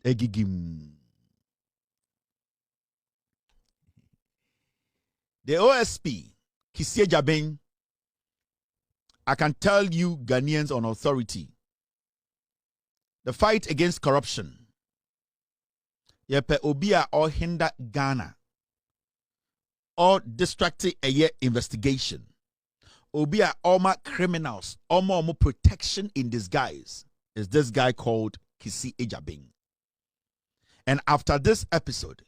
egigim. The OSP, Kisie Jabeng, I can tell you Ghanaians on authority, the fight against corruption, yepe obia or hinder Ghana, or distracting a year investigation, obia oma criminals, omo protection in disguise, is this guy called Kisie Jabeng. And after this episode,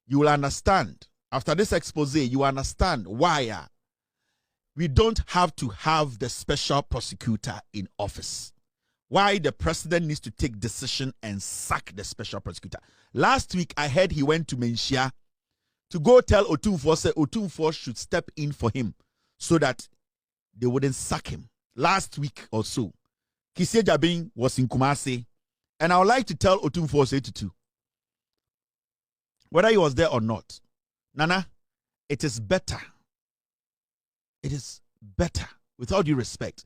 you will understand, after this expose, you understand why we don't have to have the special prosecutor in office. Why the president needs to take decision and sack the special prosecutor. Last week, I heard he went to Menchia to go tell Otumfour, say Otumfour should step in for him so that they wouldn't sack him. Last week or so, Kisie Jabeng was in Kumasi, and I would like to tell Otumfour, say to whether he was there or not, Nana, it is better. It is better, with all due respect,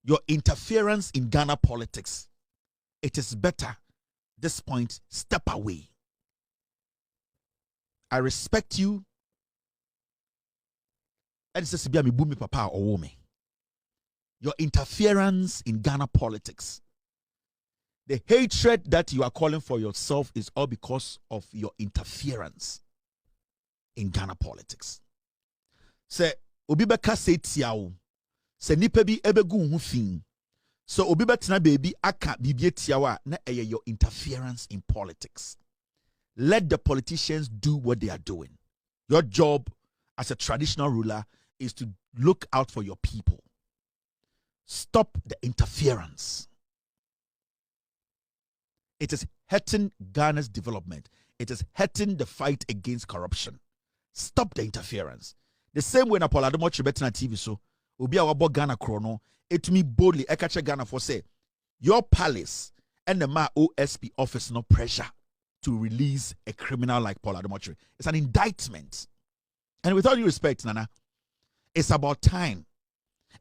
your interference in Ghana politics. It is better, this point, step away. I respect you. And says me bumi papa or woman. Your interference in Ghana politics. The hatred that you are calling for yourself is all because of your interference in Ghana politics. Say obi beka say tiawo. Say nipa bi ebegu hu fin. So obi betina baby aka bibie tiawa na eye your interference in politics. Let the politicians do what they are doing. Your job as a traditional ruler is to look out for your people. Stop the interference. It is hurting Ghana's development. It is hurting the fight against corruption. Stop the interference. The same way na Paul Ademoch betina TV so obi a wabo Ghana krono etumi boldly ekache Ghana for say your palace and the OSP office no pressure to release a criminal like Paul Ademoch. It's an indictment. And with all due respect, Nana, it's about time.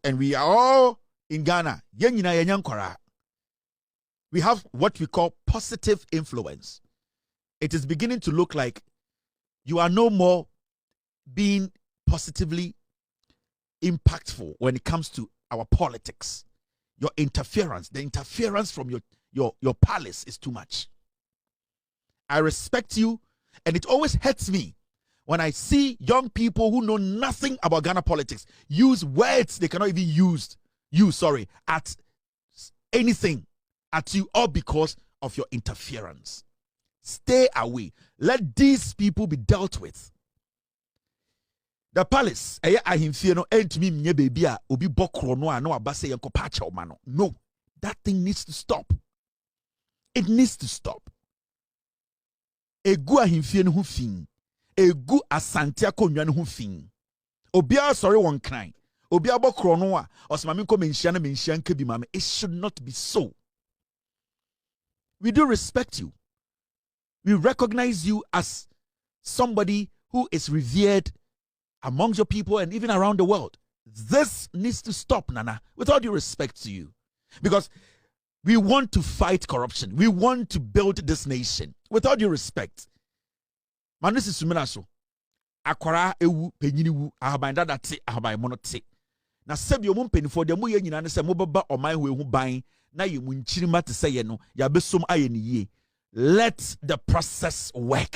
And we are all in Ghana. We have what we call positive influence. It is beginning to look like you are no more being positively impactful when it comes to our politics. Your interference, the interference from your palace is too much. I respect you, and it always hurts me when I see young people who know nothing about Ghana politics use words they cannot even use at anything at you, all because of your interference. Stay away. Let these people be dealt with. The palace, no, that thing needs to stop. It needs to stop. Egu ahimfie no ho fin. Egu asante akonnwa no ho fin. Obia sorry one cry. Obia bokro no a osmame ko menhia na menhia nka bi mame. It should not be so. We do respect you. We recognize you as somebody who is revered amongst your people and even around the world. This needs to stop, Nana, with all due respect to you. Because we want to fight corruption. We want to build this nation. With all due respect. Manisi Suminaso. Akwara ewu penyini wu ahabanda date ahabai monote. Na sebi omum penifo de mu ye nyina ne se mobaba oman hu ehu ban na ye munchirima te se ye no ya besom aye ne ye. Let the process work.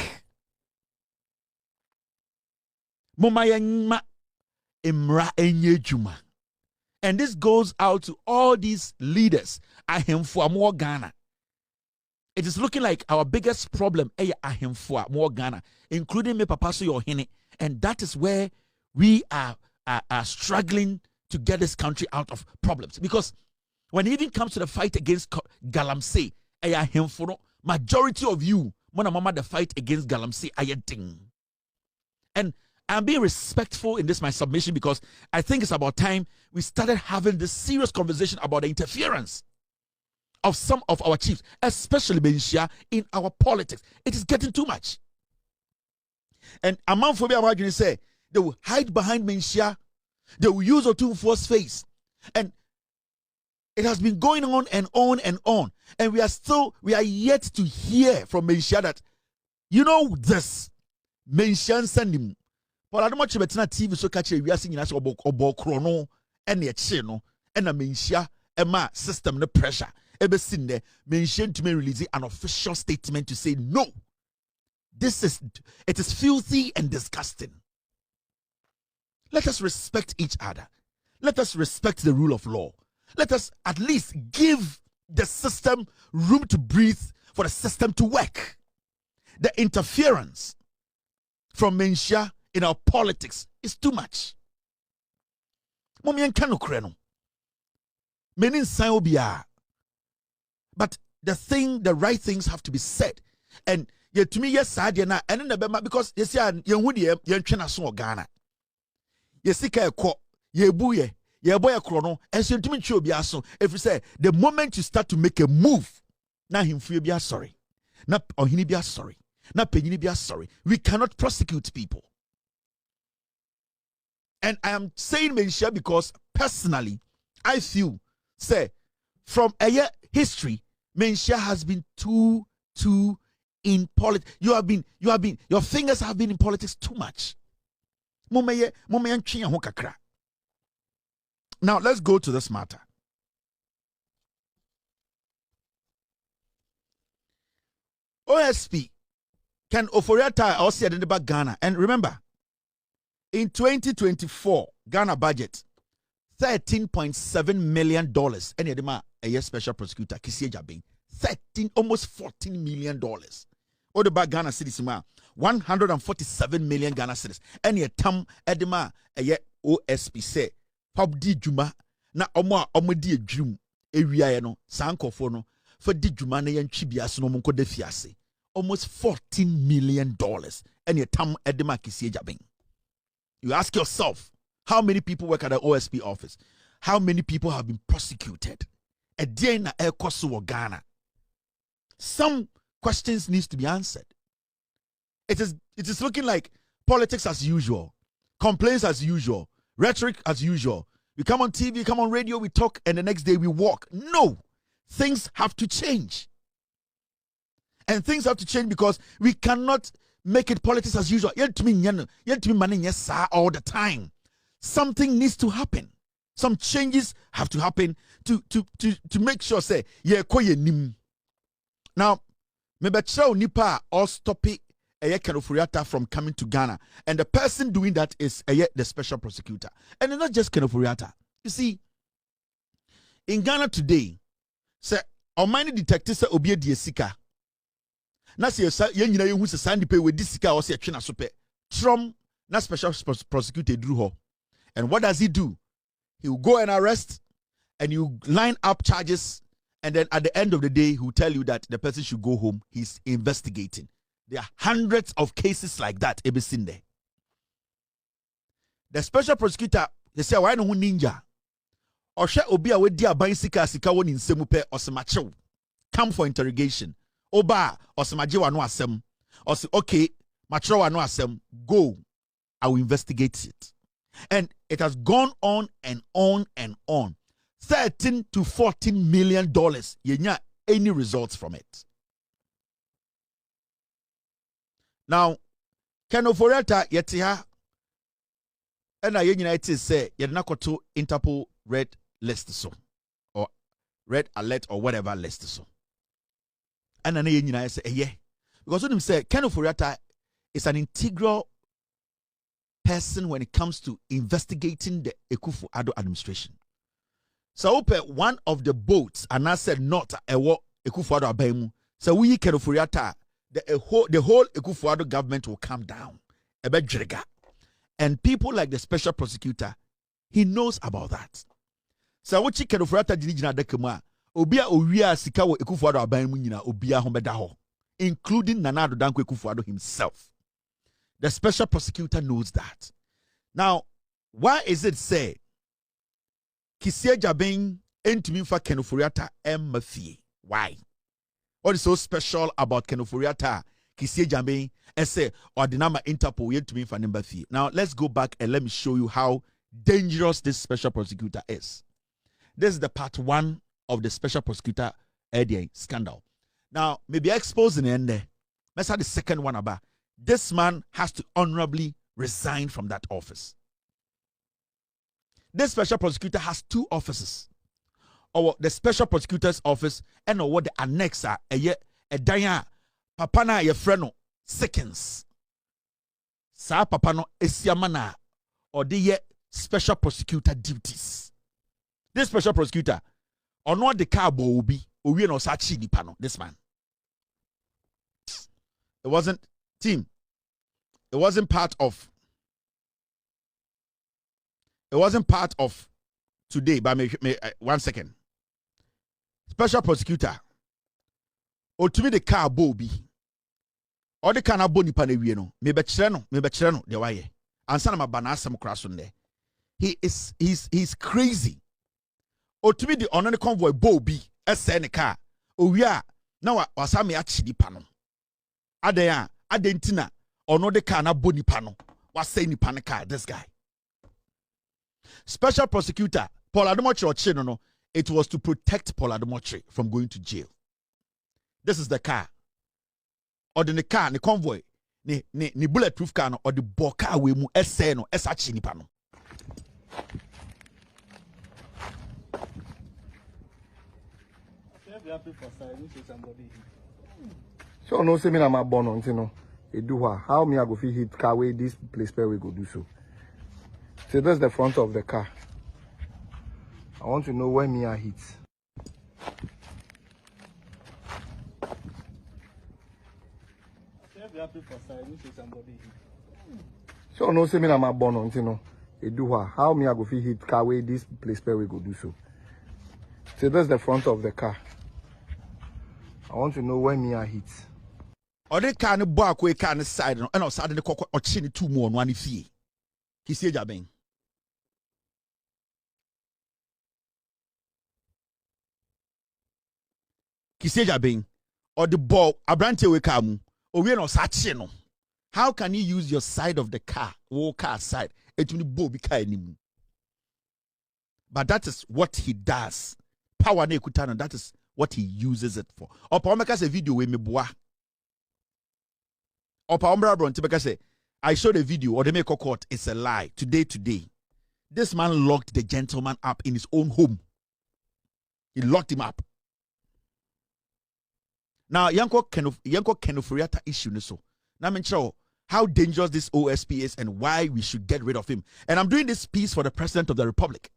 Moma yenma imra enye juma. And this goes out to all these leaders. Ahemfo more Ghana. It is looking like our biggest problem ahemfo more Ghana, including me papa so your hene. And that is where we are struggling to get this country out of problems. Because when it even comes to the fight against Galamsey, ahemfo, majority of you, mama the fight against Galamsey ayating. And I'm being respectful in this my submission because I think it's about time we started having this serious conversation about the interference of some of our chiefs, especially Benshia, in our politics. It is getting too much. And Otumfour I'm going to say they will hide behind Benshia, they will use Otumfour's face. And It has been going on and on and on. And we are yet to hear from Menshia that, you know this. Menshia send but I don't much about TV so catch we are seeing us obo chrono and the chino and a Menshia ema system the pressure. Ever seen there, Menshia to me release an official statement to say no. It is filthy and disgusting. Let us respect each other. Let us respect the rule of law. Let us at least give the system room to breathe for the system to work. The interference from Menshia in our politics is too much. But the right things have to be said. And yet to me, yes, na and in the because you see, you China so Ghana. You see, ye buye, ye boy a chrono, and so to me, if you say the moment you start to make a move, now him free be sorry, not or he be sorry, not penny be sorry. We cannot prosecute people. And I am saying Menshia because personally, I feel, say, from a year history, Menshia has been too in politics. Your fingers have been in politics too much. Now let's go to this matter. OSP Ken Ofori also said about Ghana. And remember, in 2024, Ghana budget $13.7 million. Any of a year special prosecutor, Kisie Jabin, almost $14 million. Or the back Ghana cities, 147 million Ghana cities. Any tam edema a year OSP say, Pop di Juma, na omodi drum, area no, Sankofo no, for di Juma na yan chibias no munko defiase. Almost $14 million. Any tam edema Kisie Jabin. You ask yourself, how many people work at the OSP office? How many people have been prosecuted? A day na Ekosu Ghana. Some questions need to be answered. It is looking like politics as usual, complaints as usual, rhetoric as usual. We come on TV, come on radio, we talk, and the next day we walk. No, things have to change. And things have to change because we cannot make it politics as usual. All the time. Something needs to happen. Some changes have to happen to make sure say nim. Now, maybe nipa or stop it Ken Ofori from coming to Ghana, and the person doing that is the special prosecutor, and not just Ken Ofori. You see, in Ghana today, say Almighty detectives say obi di sika. Na say yen nyina yehu se sand pay with this sika or say twena so pe. Trom na special prosecutor drew her. And what does he do? He will go and arrest, and you line up charges, and then at the end of the day, he will tell you that the person should go home. He's investigating. There are hundreds of cases like that ever seen there. The special prosecutor, they say, why no ninja? Or shall obi a wedi aban sika won in semupe or semacho. Come for interrogation. Oba or semajewa no asem. Or say, okay, machowa no asem. Go. I will investigate it. And it has gone on and on and on. $13 to $14 million. Yenya any results from it. Now, Ken Ofori yetiha and I United say yednakoto Interpol red list so or red alert or whatever list so. And then United say yeah. Because when him say Ken Ofori is an integral person when it comes to investigating the Akufo-Addo administration. So one of the boats and I said not Akufo-Addo abemu. So we Ken Ofori the whole Akufo-Addo government will come down. And people like the special prosecutor, he knows about that. So what Ken Ofori dinijina dekema obia owia sika wo Akufo-Addo abemu nyina obia hombeda ho, including Nana Addo Dankwa Akufo-Addo himself. The special prosecutor knows that. Now, why is it say Kisie Jabin entimi fa Ken Ofori mafie? Why? What is so special about Ken Ofori Kisie Jabin say ordinama Interpol entimi fa mafie? Now, let's go back and let me show you how dangerous this special prosecutor is. This is the part 1 of the special prosecutor scandal. Now, maybe exposing the end there. Let's have the second one about. This man has to honorably resign from that office. This special prosecutor has 2 offices. Or the special prosecutor's office and what the annex are a daya papa na ye freno seconds. Sa papa no esiamana or the special prosecutor duties. This special prosecutor or not the car bobi or we no sachi di pano. This man. It wasn't team. It wasn't part of today, but 1 second. Special prosecutor. Otumi the car bobi. Or the car na boni panewie no. Me be kire no de waye. Ansa na mabana asem kraso nde. He's crazy. Otumi the on the convoy bobi ese ne car. Owia na wasa me achi nipa no. Adentina ono the car na boni pano. Wasa nipa ne car this guy. Special prosecutor Paul Ademochi no, it was to protect Paul Ademochi from going to jail. This is the car. Or the car, the convoy, the bulletproof car, or the boka we mu ese no esachi nipa no. So no say me na my born on no. E do how me I go fit hit car way this place where we go do so. So that's the front of the car. I want to know where me I hit. So no say me na my born on no. E do how me I go fit hit car way this place where we go do so. So that's the front of the car. I want to know where me I hit. Or the car no back way car no side no and outside the coco or chin 2 more on one fee. He say jabeng. Kiseja being or the ball abrante we kamu or we no sachi no. How can you use your side of the car, car side, it will be car anymore? But that is what he does. Power ne kutana, that is what he uses it for. Opa omeka se video we me boa. Opa ombra bronte beka say I showed a video or the make court, it's a lie. Today. This man locked the gentleman up in his own home. He locked him up. Now, Yanko Ken Ofori issue no so. Now, I'm sure how dangerous this OSP is and why we should get rid of him. And I'm doing this piece for the President of the Republic.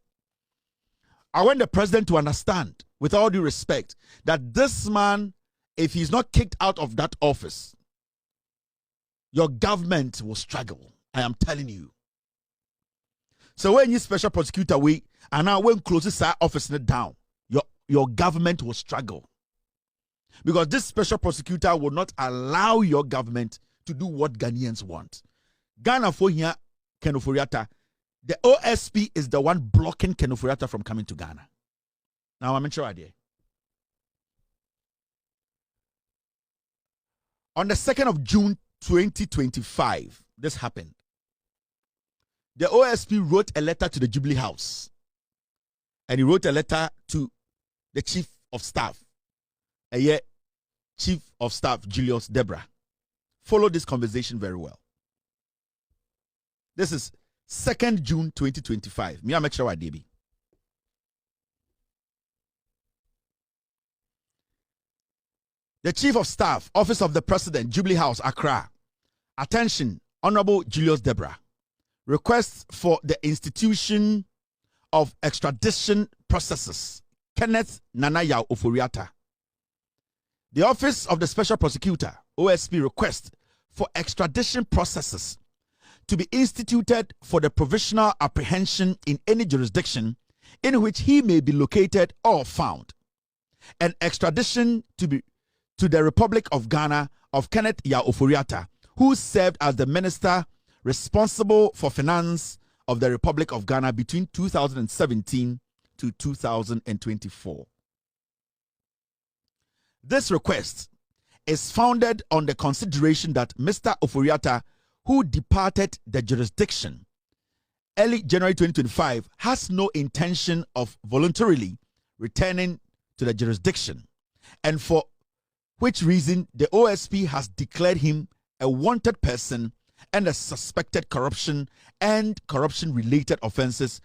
I want the President to understand, with all due respect, that this man, if he's not kicked out of that office, your government will struggle. I am telling you. So when you special prosecutor we and now when closes our office down, your government will struggle. Because this special prosecutor will not allow your government to do what Ghanaians want. Ghana for here, Ken Ofori, the OSP is the one blocking Ken Ofori from coming to Ghana. Now I'm sure idea. On the 2nd of June 2025, this happened. The OSP wrote a letter to the Jubilee House. And he wrote a letter to the Chief of Staff. Chief of Staff Julius Debra. Follow this conversation very well. This is 2nd June 2025. Me make sure I did. The Chief of Staff, Office of the President, Jubilee House, Accra. Attention, Honorable Julius Debra. Request for the institution of extradition processes. Kenneth Nanaya Oforiata. The Office of the Special Prosecutor, OSP, requests for extradition processes to be instituted for the provisional apprehension in any jurisdiction in which he may be located or found, and extradition to the Republic of Ghana of Kenneth Oforiata, who served as the minister responsible for finance of the Republic of Ghana between 2017 to 2024. This request is founded on the consideration that Mr. Oforiata, who departed the jurisdiction early January 2025 has no intention of voluntarily returning to the jurisdiction, and for which reason the OSP has declared him a wanted person and a suspected corruption and corruption-related offenses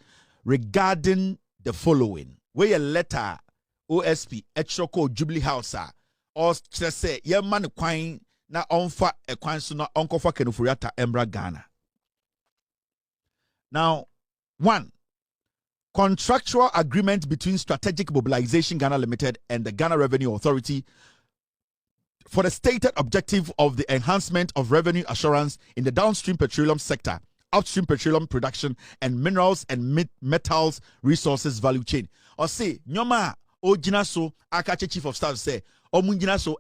regarding the following. Where a letter OSP Echoko Jubilee House or say ye man kwan na onfa e kwan so na onkofa Ken Ofori embra Ghana. Now, 1. Contractual agreement between Strategic Mobilization Ghana Limited and the Ghana Revenue Authority for the stated objective of the enhancement of revenue assurance in the downstream petroleum sector, upstream petroleum production, and minerals and metals resources value chain. Or say, Nyoma Ojina so Akache Chief of Staff say, Omunjina so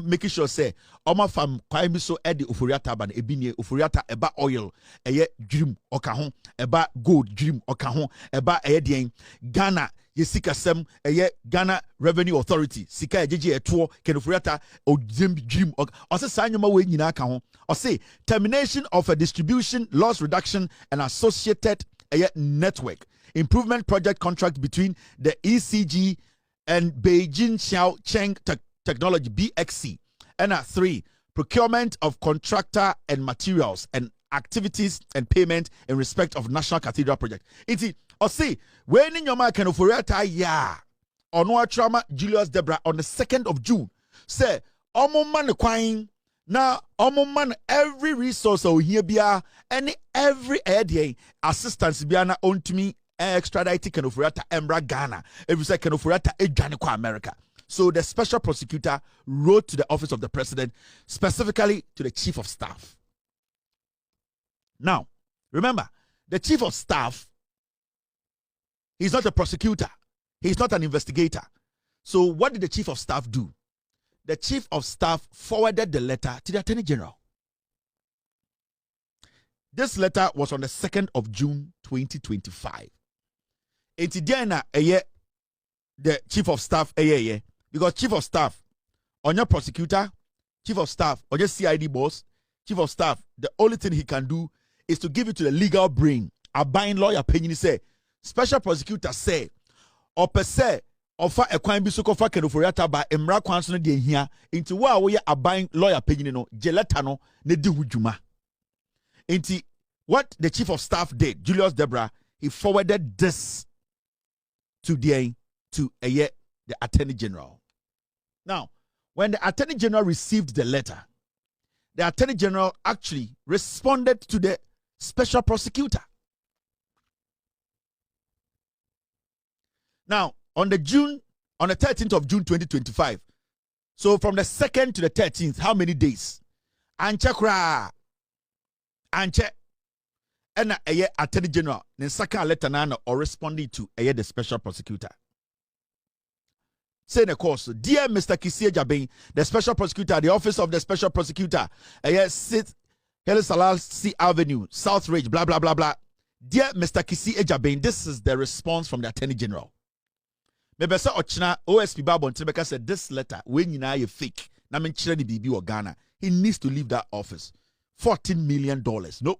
making sure say, Oma fam kwai so edi Oforiata ban ebini Oforiata eba oil, eye dream okahon, eba gold dream okahon, eba eye dien Ghana. Yesika sem eye Ghana Revenue Authority sika ejeje eto Ken Oforiata dream or say sanyoma we nyina ka ho or say termination of a distribution loss reduction and associated network improvement project contract between the ECG and Beijing Xiao Cheng Technology BXC, and 3 procurement of contractor and materials and activities and payment in respect of National Cathedral project. Or say, when in your man Ken Ofori ya or trauma Julius Debra on the 2nd of June, say, Omo man kwine na omo man every resource or here be every idea assistance biana on to me extradite Ken Ofori embra Ghana. Every say Ken Ofori ejane kwa America. So the special prosecutor wrote to the office of the president, specifically to the chief of staff. Now, remember, the chief of staff, he's not a prosecutor. He's not an investigator. So what did the chief of staff do? The chief of staff forwarded the letter to the attorney general. This letter was on the 2nd of June, 2025. It's the chief of staff, because chief of staff, on your prosecutor, chief of staff, or just CID boss, chief of staff, the only thing he can do is to give it to the legal brain. A buying lawyer opinion say, special prosecutor say, or per se, offer a crime biso for Ken Ofori by emra kwanso de hia into wa we a buying lawyer opinion no jeleta no ne di hujuma. Into what the chief of staff did, Julius Debra, he forwarded this to the attorney general. Now, when the attorney general received the letter, the attorney general actually responded to the special prosecutor. Now, on the 13th of June 2025, so from the 2nd to the 13th, how many days? Anche kra anche and attorney general then second letter na or responding to the special prosecutor. Say the course, dear Mr. Kisie Jabin, the special prosecutor, the office of the special prosecutor, sit Heli Salasi Avenue, South Ridge, blah blah blah blah. Dear Mr. Kisie Jabin, this is the response from the attorney general. Mebesa Ochina OSP Babon Trebeka said this letter when you know fake. Na men chire ni bibi or Ghana. He needs to leave that office. $14 million. No.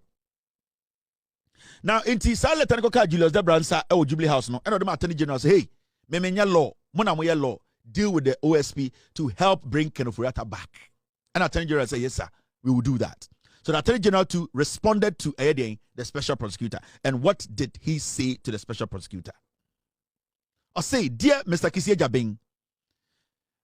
Now, in this letter, Julius Debra Jubilee House, no, and the attorney general say, hey, memenya law, monamoya law, deal with the OSP to help bring Ken Ofori back. And attorney general say, yes, sir, we will do that. So the attorney general too responded to the special prosecutor. And what did he say to the special prosecutor? I say, dear Mr. Kisie Jabin,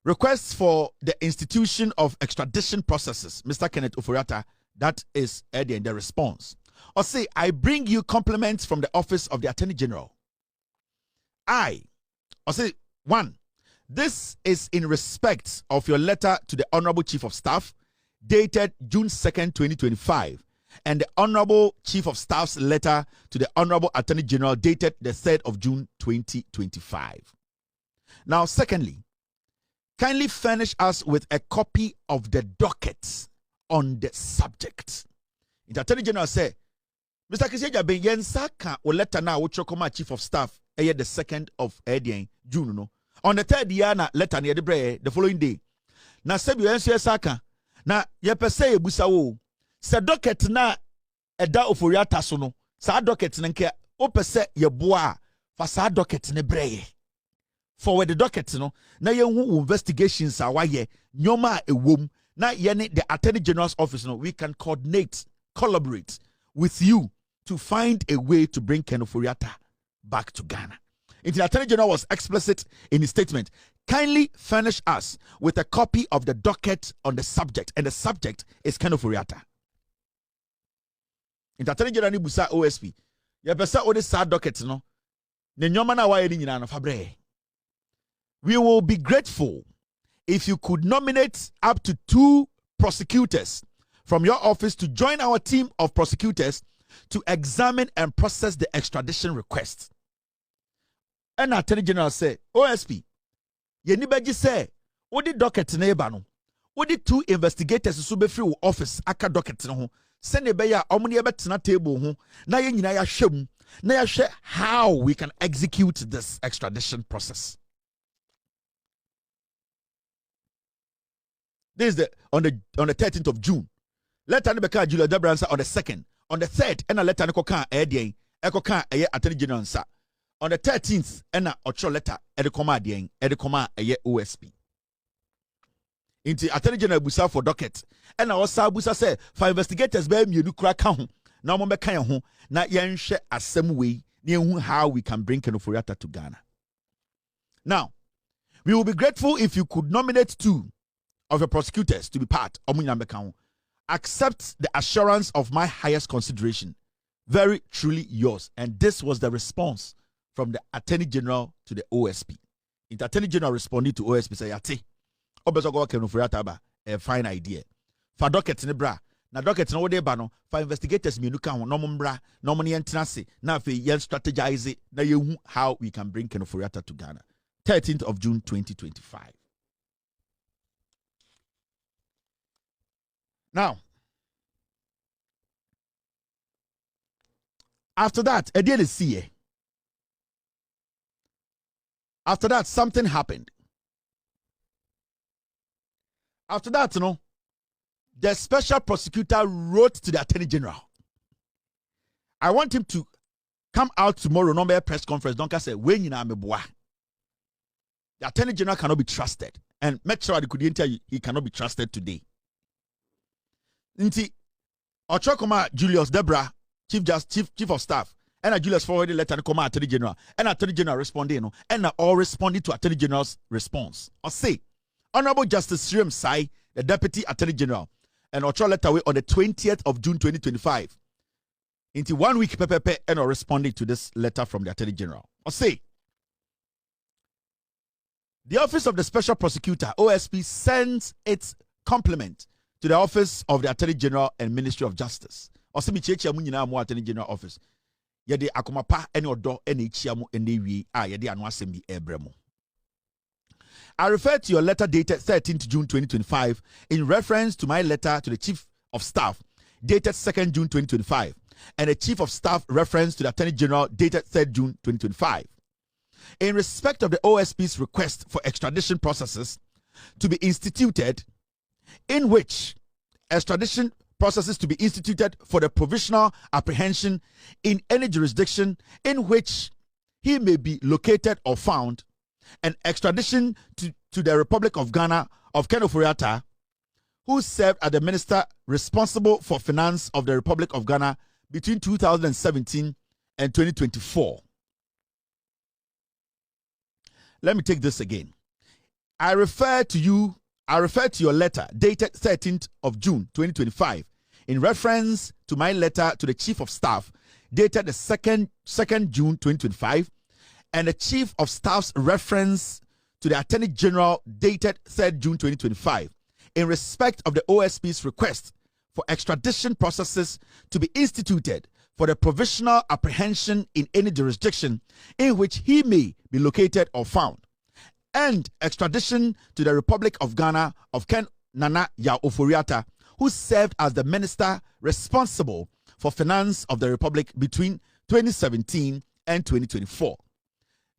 requests for the institution of extradition processes, Mr. Kenneth Ofori, that is the response. Or say, I bring you compliments from the office of the Attorney General. Or say, 1, this is in respect of your letter to the Honorable Chief of Staff, dated June 2nd, 2025, and the Honorable Chief of Staff's letter to the Honorable Attorney General, dated the 3rd of June, 2025. Now, secondly, kindly furnish us with a copy of the docket on the subject. The Attorney General said, Mr. Kiseja Ben Yensaka or letter now which Chief of Staff the 2nd of June. No? On the 3rd year letter near the following day. Na sebi yensu saka na yepese ebusawo se docket na eda Ofori so no Sa docket nenke opese ye boa fa sa docket ne breye. Forward the docket no na ye hu investigations awaye nyoma ewom na ye ne the Attorney General's office no we can collaborate with you to find a way to bring Ken Ofori back to Ghana. The Attorney General was explicit in his statement. Kindly furnish us with a copy of the docket on the subject, and the subject is Ken Ofori. The Attorney General ni busa OSP. Ya pesa ode sa docket no. Ne nyoma na waye ni nyina no fabre. We will be grateful if you could nominate up to 2 prosecutors from your office to join our team of prosecutors to examine and process the extradition request. And Attorney General say, OSP, ye ni beji say, odi docket na eba no, odi 2 investigators so be free office aka docket no ho, se ne be ya omo ne betena table ho, na ye nyina ya hwem, na ya hwe how we can execute this extradition process. This is on the 13th of June. Letter Nebeka Julia Debransa on the 2nd. On the 3rd, and a letter Nekoka Edian, Ekoka a Attorney General. On the 13th, and a Ocho letter Edekoma Dian, Edekoma a OSP. Into Attorney General Busa for docket. And I also Busa say, for investigators, baby, you do crack home. Now, Mobeka home, not yen share a same way, near how we can bring Ken Ofori to Ghana. Now, we will be grateful if you could nominate 2 of the prosecutors to be part of Munyambekao. Accept the assurance of my highest consideration. Very truly yours. And this was the response from the Attorney General to the OSP. The Attorney General responded to OSP say, Yate, Obesogo Ken Ofori a fine idea. For docket ne bra, na docket no de ba no, for investigators me nuka ho no mbra, no money entrance, na fe yen strategize it, na ye how we can bring Ken Ofori to Ghana. 13th of June 2025. Now, after that, a deal is see. After that, something happened. After that, you know, the special prosecutor wrote to the Attorney General. I want him to come out tomorrow, no press conference. Don't say when you know me boy. The Attorney General cannot be trusted, and make sure I could tell you he cannot be trusted today. Nti Ochokoma Julius Debra, chief of staff, and Julius forwarded letter to Koma Attorney General, and Attorney General responded, and all responded to Attorney General's response. Or say, Honorable Justice Sriam Sai, the Deputy Attorney General, and Ocho letter away on the 20th of June 2025. Into 1 week, Pepe and responded to this letter from the Attorney General. Or say, the Office of the Special Prosecutor, OSP, sends its compliment to the Office of the Attorney General and Ministry of Justice. Osimi chechi amu nyina mo Attorney General Office. Yede akomapa ene odo ene chiamu ene wi yede anu asem bi ebremo. I refer to your letter dated 13th June 2025 in reference to my letter to the Chief of Staff dated 2nd June 2025 and the Chief of Staff reference to the Attorney General dated 3rd June 2025. In respect of the OSP's request for extradition processes to be instituted, in which extradition processes to be instituted for the provisional apprehension in any jurisdiction in which he may be located or found, and extradition to the Republic of Ghana of Ken Ofori, who served as the minister responsible for finance of the Republic of Ghana between 2017 and 2024. Let me take this again. I refer to your letter dated 13th of June 2025 in reference to my letter to the Chief of Staff dated the 2nd June 2025 and the Chief of Staff's reference to the Attorney General dated 3rd June 2025 in respect of the OSP's request for extradition processes to be instituted for the provisional apprehension in any jurisdiction in which he may be located or found, and extradition to the Republic of Ghana of Ken Ofori, who served as the minister responsible for finance of the Republic between 2017 and 2024.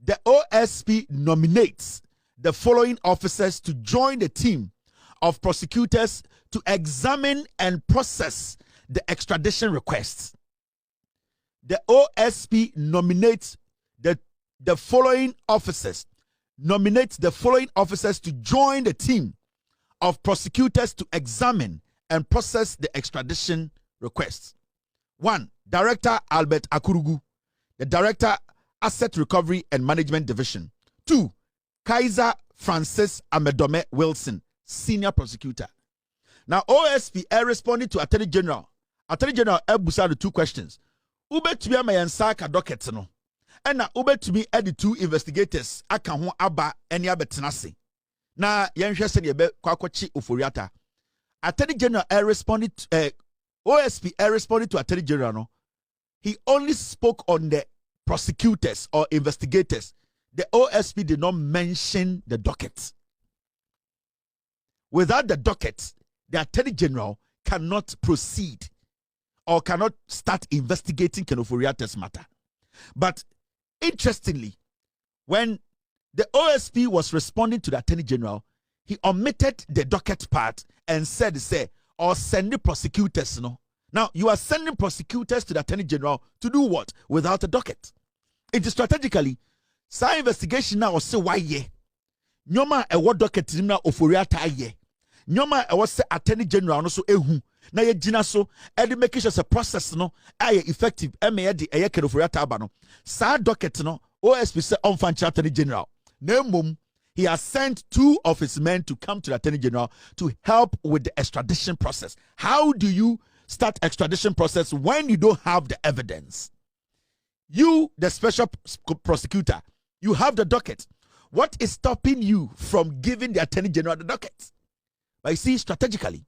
The OSP nominates the following officers to join the team of prosecutors to examine and process the extradition requests. the OSP nominates the following officers. Nominates the following officers to join the team of prosecutors to examine and process the extradition requests. 1. Director Albert Akurugu, the Director, Asset Recovery and Management Division. 2. Kaiser Francis Amedome Wilson, Senior Prosecutor. Now, OSP responded to Attorney General. Attorney General Ebusa 2 questions. Ube to be a mayan sãck docket no. And na ube to be the 2 investigators aka ho aba eni abetenase. Na yenhwe se de be kwakwachi oforiata. Attorney General responded OSP responded to Attorney General no. He only spoke on the prosecutors or investigators. The OSP did not mention the docket. Without the docket, the Attorney General cannot proceed or cannot start investigating Ken Ofori's matter. But interestingly, when the OSP was responding to the Attorney General, he omitted the docket part and said, or send the prosecutors, no. Now, you are sending prosecutors to the Attorney General to do what? Without a docket. It is strategically, some investigation now say why ye. Nyoma e what docket na Oforiata ye. Nyoma e what say Attorney General no so ehu. Na ye gina so e make sure a process no aye effective e me de e Ken Oforiata aba no. Sa docket no OSP say on fan Attorney General. Nemum, he has sent 2 of his men to come to the Attorney General to help with the extradition process. How do you start extradition process when you don't have the evidence? You, the special prosecutor, you have the docket. What is stopping you from giving the Attorney General the docket? But you see, strategically,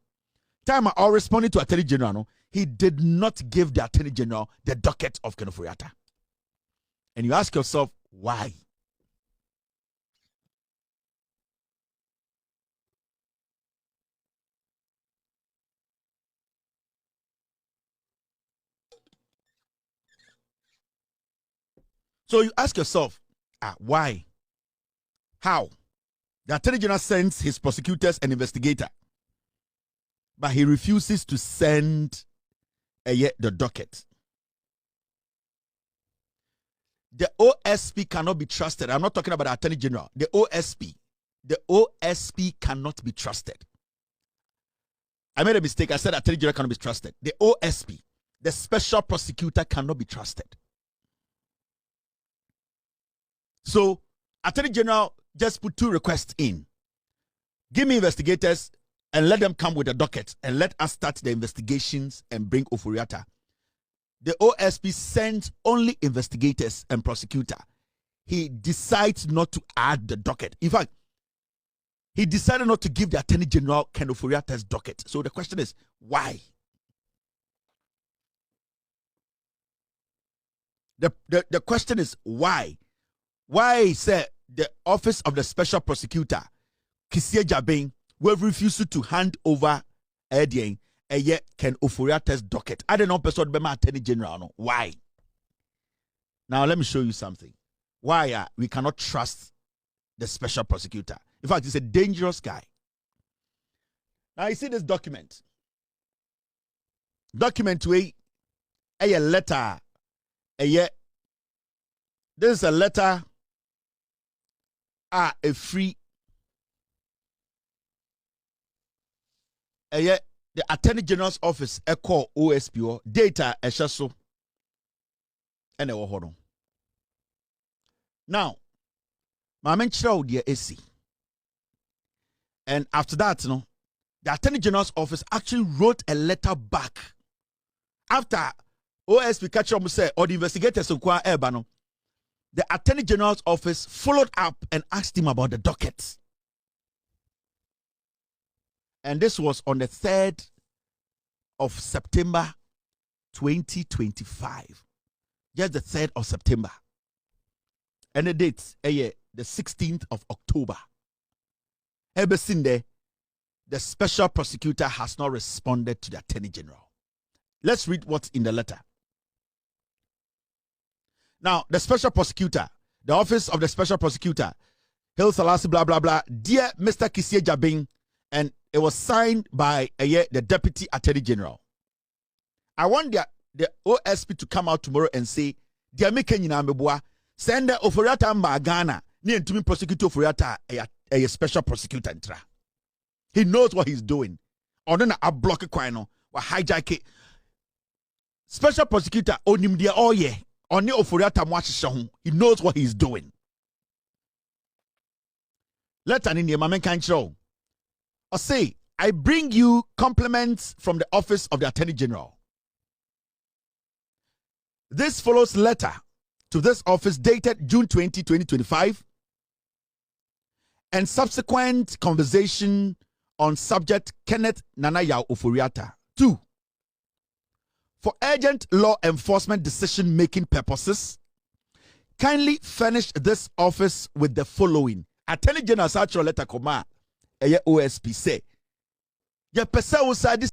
time I responding to Attorney General, no, he did not give the Attorney General the docket of Ken Ofori. And you ask yourself, why? So you ask yourself, why? How? The Attorney General sends his prosecutors and investigator, but he refuses to send the docket. The OSP cannot be trusted. I'm not talking about the Attorney General. The OSP cannot be trusted. I made a mistake. I said Attorney General cannot be trusted. The OSP, the special prosecutor, cannot be trusted. So, Attorney General just put 2 requests in. Give me investigators and let them come with a docket and let us start the investigations and bring Oforiata. The OSP sends only investigators and prosecutor. He decides not to add the docket. In fact, he decided not to give the Attorney General Ken Oforiata's docket. So the question is, why? The question is, why? Why said the office of the special prosecutor, Kisie Jabin, will refuse to hand over Ken Ofori's docket? I don't know, person be my Attorney General. No. Why? Now let me show you something. Why we cannot trust the special prosecutor. In fact, he's a dangerous guy. Now you see this document. Document way a letter. This is a letter. A free. The Attorney General's office call OSP data so and a hold on. Now, my men child dear AC. And after that, the Attorney General's office actually wrote a letter back after OSP catch up say or the investigators the Attorney General's office followed up and asked him about the docket. And this was on the 3rd of September 2025. Just the 3rd of September. And the date, the 16th of October. Ever since there, the special prosecutor has not responded to the Attorney General. Let's read what's in the letter. Now, the special prosecutor, the office of the special prosecutor, Hill Salasi, blah, blah, blah. Dear Mr. Kisie Jabin, and it was signed by the Deputy Attorney General. I want the OSP to come out tomorrow and say, "Dear making in send the Oforiata Magana, near to me prosecutor Oforiata a special prosecutor." He knows what he's doing. Or then a block a quino or hijack it. Special prosecutor onim dia oye. Oni Oforiata Mwashishon. He knows what he's doing. Let an Indian man can show. Or say, I bring you compliments from the office of the Attorney General. This follows letter to this office dated June 20, 2025, and subsequent conversation on subject Kenneth Nanaya Oforiata. 2. For urgent law enforcement decision-making purposes, kindly furnish this office with the following. Attorney General Sachro letter Koma, OSP say, "Ya pesa usadi